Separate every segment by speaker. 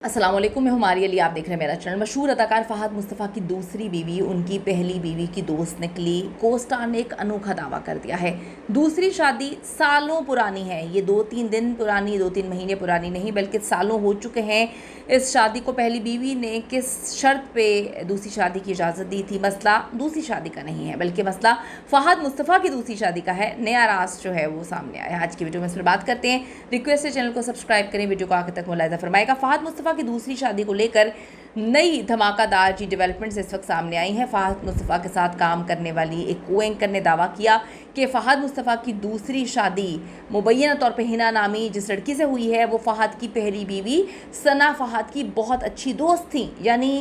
Speaker 1: अस्सलाम वालेकुम, मैं हमारी अली, आप देख रहे हैं मेरा चैनल। मशहूर अदाकार फ़हद मुस्तफ़ा की दूसरी बीवी उनकी पहली बीवी की दोस्त निकली। को स्टार ने एक अनोखा दावा कर दिया है। दूसरी शादी सालों पुरानी है। ये 2-3 दिन पुरानी, 2-3 महीने पुरानी नहीं बल्कि सालों हो चुके हैं। इस शादी को पहली बीवी ने किस शर्त पे दूसरी शादी की इजाज़त दी थी? मसला दूसरी शादी का नहीं है बल्कि मसला फ़हद मुस्तफ़ा की दूसरी शादी का है। नया राज जो है वो सामने आया है। आज की वीडियो में इस पर बात करते हैं। रिक्वेस्ट है चैनल को सब्सक्राइब करें, वीडियो को आखिर तक मुलाहिज़ा फरमाएगा। फ़हद मुस्तफ़ा की दूसरी शादी को लेकर नई धमाकेदार जी डेवलपमेंट्स इस वक्त सामने आई हैं। फ़हद मुस्तफ़ा के साथ काम करने वाली एक को एंकर ने दावा किया कि फ़हद मुस्तफ़ा की दूसरी शादी मुबैना तौर पर हिना नामी जिस लड़की से हुई है वो फ़हद की पहली बीवी सना फ़हद की बहुत अच्छी दोस्त थी। यानी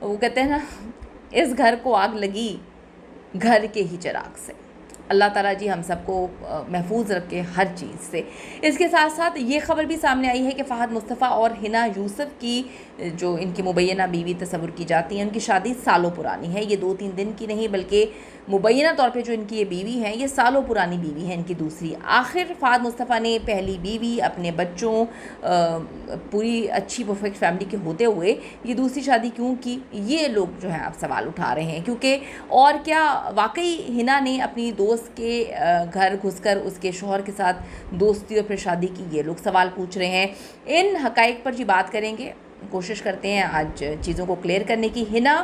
Speaker 1: वो कहते हैं ना, इस घर को आग लगी घर के ही चिराग से। अल्लाह ताला जी हम सबको महफूज रखे हर चीज़ से। इसके साथ साथ ये ख़बर भी सामने आई है कि फ़हद मुस्तफ़ा और हिना यूसुफ की जो इनकी मुबैना बीवी तस्वुर की जाती है, उनकी शादी सालों पुरानी है। ये 2-3 दिन की नहीं बल्कि मुबैना तौर पे जो इनकी ये बीवी है ये सालों पुरानी बीवी है इनकी दूसरी। आखिर फ़हद मुस्तफ़ा ने पहली बीवी, अपने बच्चों, पूरी अच्छी परफेक्ट फैमिली के होते हुए ये दूसरी शादी क्यों की? ये लोग जो है अब सवाल उठा रहे हैं। क्योंकि और क्या वाकई हिना ने अपनी दोस्त के घर घुसकर उसके शौहर के साथ दोस्ती और फिर शादी की? ये लोग सवाल पूछ रहे हैं। इन हक़ाइक़ पर जी बात करेंगे, कोशिश करते हैं आज चीज़ों को क्लियर करने की। हिना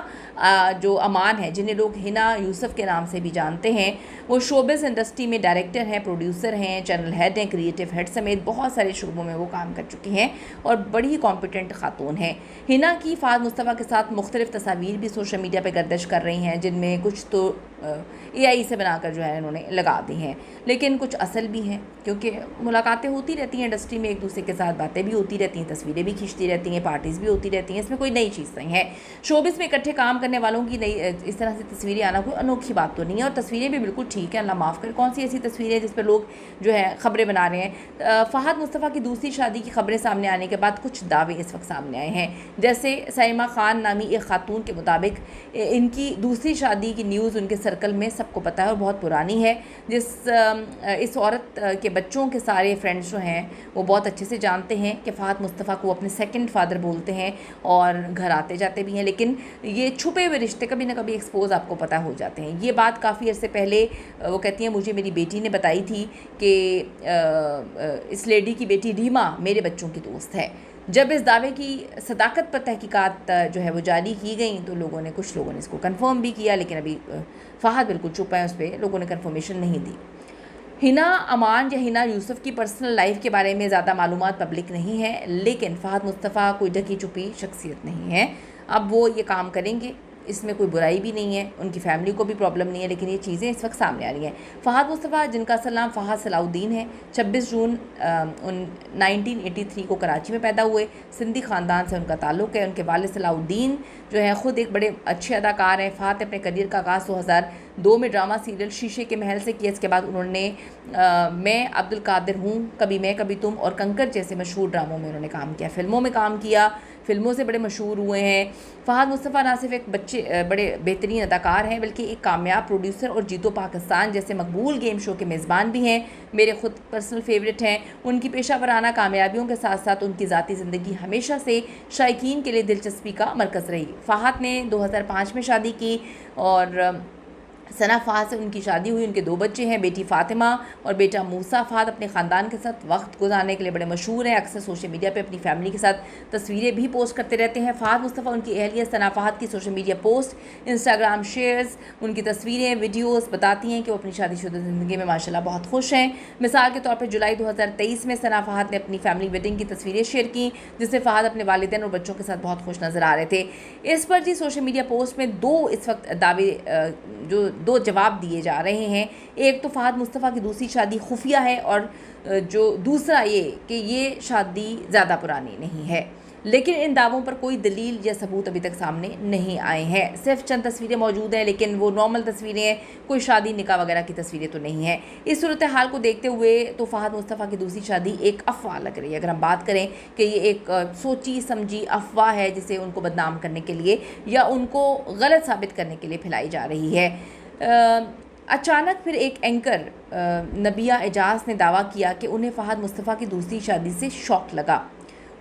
Speaker 1: जो अमान है, जिन्हें लोग हिना यूसुफ के नाम से भी जानते हैं, वो शोबिज़ इंडस्ट्री में डायरेक्टर हैं, प्रोड्यूसर हैं, चैनल हेड हैं, क्रिएटिव हेड समेत बहुत सारे शोबों में वो काम कर चुकी हैं और बड़ी ही कॉम्पिटेंट खातून हैं। हिना की फ़हद मुस्तफ़ा के साथ मुख्तलिफ़ तस्वीर भी सोशल मीडिया पर गर्दिश कर रही हैं, जिनमें कुछ तो AI से बनाकर जो है इन्होंने लगा दी हैं, लेकिन कुछ असल भी हैं क्योंकि मुलाकातें होती रहती हैं इंडस्ट्री में, एक दूसरे के साथ बातें भी होती रहती हैं, तस्वीरें भी खींचती रहती हैं, पार्टीज़ भी होती रहती हैं। इसमें कोई नई चीज़ नहीं है। शोबिस में इकट्ठे काम करने वालों की नई इस तरह से तस्वीरें आना कोई अनोखी बात तो नहीं है और तस्वीरें भी बिल्कुल ठीक है, अल्लाह माफ़ करे। कौन सी ऐसी तस्वीरें जिस पर लोग जो है ख़बरें बना रहे हैं? फ़हद मुस्तफ़ा की दूसरी शादी की ख़बरें सामने आने के बाद कुछ दावे इस वक्त सामने आए हैं। जैसे सईमा खान नामी एक खातून के मुताबिक इनकी दूसरी शादी की न्यूज़ उनके सर्कल में सबको पता है और बहुत पुरानी है। इस औरत के बच्चों के सारे फ्रेंड्स जो हैं वो बहुत अच्छे से जानते हैं कि फ़हद मुस्तफ़ा को अपने सेकंड फादर बोलते हैं और घर आते जाते भी हैं, लेकिन ये छुपे हुए रिश्ते कभी ना कभी एक्सपोज आपको पता हो जाते हैं। ये बात काफ़ी अर्से पहले वो कहती हैं, मुझे मेरी बेटी ने बताई थी कि इस लेडी की बेटी रीमा मेरे बच्चों की दोस्त है। जब इस दावे की सदाकत पर तहकीकात जो है वो जारी की गई तो कुछ लोगों ने इसको कंफर्म भी किया, लेकिन अभी फ़हद बिल्कुल चुप है, उस पर लोगों ने कंफर्मेशन नहीं दी। हिना अमान या हिना यूसुफ की पर्सनल लाइफ के बारे में ज़्यादा मालूमात पब्लिक नहीं है, लेकिन फ़हद मुस्तफ़ा कोई ढकी छुपी शख्सियत नहीं है। अब वो ये काम करेंगे, इसमें कोई बुराई भी नहीं है, उनकी फैमिली को भी प्रॉब्लम नहीं है, लेकिन ये चीज़ें इस वक्त सामने आ रही हैं। फ़हद मुस्तफ़ा, जिनका असल नाम फ़हद सलाउद्दीन है, 26 जून 1983 को कराची में पैदा हुए। सिंधी ख़ानदान से उनका ताल्लुक़ है। उनके वालिद सलाउद्दीन जो है ख़ुद एक बड़े अच्छे अदाकार हैं। फ़हद ने अपने करियर का आगाज़ 2002 में ड्रामा सीरियल शीशे के महल से किया। इसके बाद उन्होंने मैं अब्दुल कादिर हूँ, कभी मैं कभी तुम और कंकर जैसे मशहूर ड्रामों में उन्होंने काम किया, फ़िल्मों में काम किया, फ़िल्मों से बड़े मशहूर हुए हैं। फ़हद मुस्तफ़ा ना सिर्फ एक बड़े बेहतरीन अदाकार हैं बल्कि एक कामयाब प्रोड्यूसर और जीतो पाकिस्तान जैसे मकबूल गेम शो के मेज़बान भी हैं। मेरे ख़ुद पर्सनल फेवरेट हैं। उनकी पेशा वराना कामयाबियों के साथ साथ उनकी ज़ाती ज़िंदगी हमेशा से शायकीन के लिए दिलचस्पी का मरकज़ रही। फ़हद ने 2005 में शादी की और सना फ़हद से उनकी शादी हुई। उनके 2 बच्चे हैं, बेटी फ़ातिमा और बेटा मूसा। फ़हद अपने ख़ानदान के साथ वक्त गुजारने के लिए बड़े मशहूर हैं। अक्सर सोशल मीडिया पे अपनी फैमिली के साथ तस्वीरें भी पोस्ट करते रहते हैं। फ़हद मुस्तफ़ा, उनकी अहलिया सना फ़हद की social media post, Instagram shares, उनकी तस्वीरें, वीडियोज़ बताती हैं कि वो अपनी शादीशुदा ज़िंदगी में माशाल्लाह बहुत खुश हैं। मिसाल के तौर पर जुलाई 2023 में सना फ़हद ने अपनी फैमिली वेडिंग की तस्वीरें शेयर की, जिससे फ़हद अपने वालिदैन और बच्चों के साथ बहुत खुश नज़र आ रहे थे। इस पर जी सोशल मीडिया पोस्ट में इस वक्त दावे जो 2 जवाब दिए जा रहे हैं। एक तो फ़हद मुस्तफ़ा की दूसरी शादी खुफिया है और जो दूसरा ये कि ये शादी ज़्यादा पुरानी नहीं है, लेकिन इन दावों पर कोई दलील या सबूत अभी तक सामने नहीं आए हैं। सिर्फ चंद तस्वीरें मौजूद हैं, लेकिन वो नॉर्मल तस्वीरें हैं, कोई शादी निकाह वगैरह की तस्वीरें तो नहीं हैं। इस सूरत हाल को देखते हुए तो फ़हद मुस्तफ़ा की दूसरी शादी एक अफवाह लग रही है। अगर हम बात करें कि ये एक सोची समझी अफवाह है जिसे उनको बदनाम करने के लिए या उनको गलत साबित करने के लिए फैलाई जा रही है। अचानक फिर एक एंकर नबिया एजाज़ ने दावा किया कि उन्हें फ़हद मुस्तफ़ा की दूसरी शादी से शॉक लगा।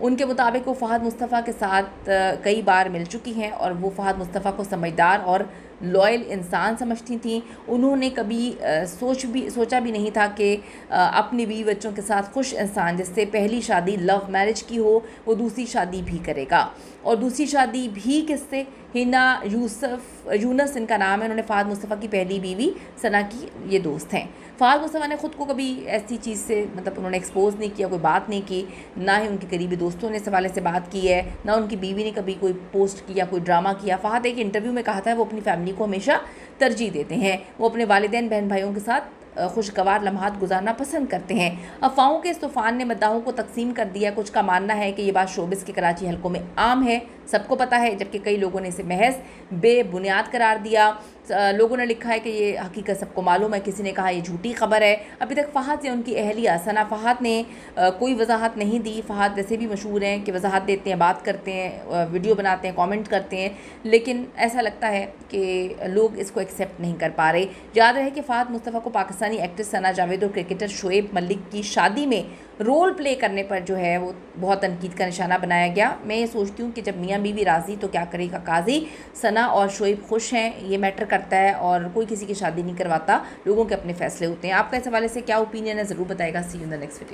Speaker 1: उनके मुताबिक वो फ़हद मुस्तफ़ा के साथ कई बार मिल चुकी हैं और वो फ़हद मुस्तफ़ा को समझदार और लॉयल इंसान समझती थीं। उन्होंने कभी सोचा भी नहीं था कि अपनी बीवी बच्चों के साथ खुश इंसान जिससे पहली शादी लव मैरिज की हो वो दूसरी शादी भी करेगा। और दूसरी शादी भी किससे? हिना यूनस इनका नाम है। उन्होंने फ़हद मुस्तफ़ा की पहली बीवी सना की ये दोस्त हैं। फ़हद मुस्तफ़ा ने ख़ुद को कभी ऐसी चीज़ से उन्होंने एक्सपोज नहीं किया, कोई बात नहीं की, ना ही उनके करीबी दोस्तों ने इस हवाले से बात की है, ना उनकी बीवी ने कभी कोई पोस्ट किया, कोई ड्रामा किया। फ़हद एक इंटरव्यू में कहा था वो अपनी फैमिली को हमेशा तरजीह देते हैं, वो अपने वालिदैन बहन भाइयों के साथ खुशगवार लम्हात गुजारना पसंद करते हैं। अफवाहों के इस तूफ़ान ने मद्दाहों को तकसीम कर दिया। कुछ का मानना है कि ये बात शोबिस के कराची हलकों में आम है, सबको पता है, जबकि कई लोगों ने इसे महज बेबुनियाद करार दिया। लोगों ने लिखा है कि ये हकीकत सबको मालूम है, किसी ने कहा ये झूठी खबर है। अभी तक फ़हद या उनकी अहलिया सना फ़हद ने कोई वजाहत नहीं दी। फ़हद वैसे भी मशहूर हैं कि वजाहत देते हैं, बात करते हैं, वीडियो बनाते हैं, कमेंट करते हैं, लेकिन ऐसा लगता है कि लोग इसको एक्सेप्ट नहीं कर पा रहे। याद रहे कि फ़हद मुस्तफ़ा को पाकिस्तानी एक्ट्रेस सना जावेद और क्रिकेटर शोएब मलिक की शादी में रोल प्ले करने पर जो है वो बहुत तनकीद का निशाना बनाया गया। मैं ये सोचती हूँ कि जब मियाँ बीवी राज़ी तो क्या करेगा काजी। सना और शोएब खुश हैं, ये मैटर करता है, और कोई किसी की शादी नहीं करवाता, लोगों के अपने फ़ैसले होते हैं। आपका इस हवाले से क्या ओपिनियन है, ज़रूर बताएगा। See you in the next video.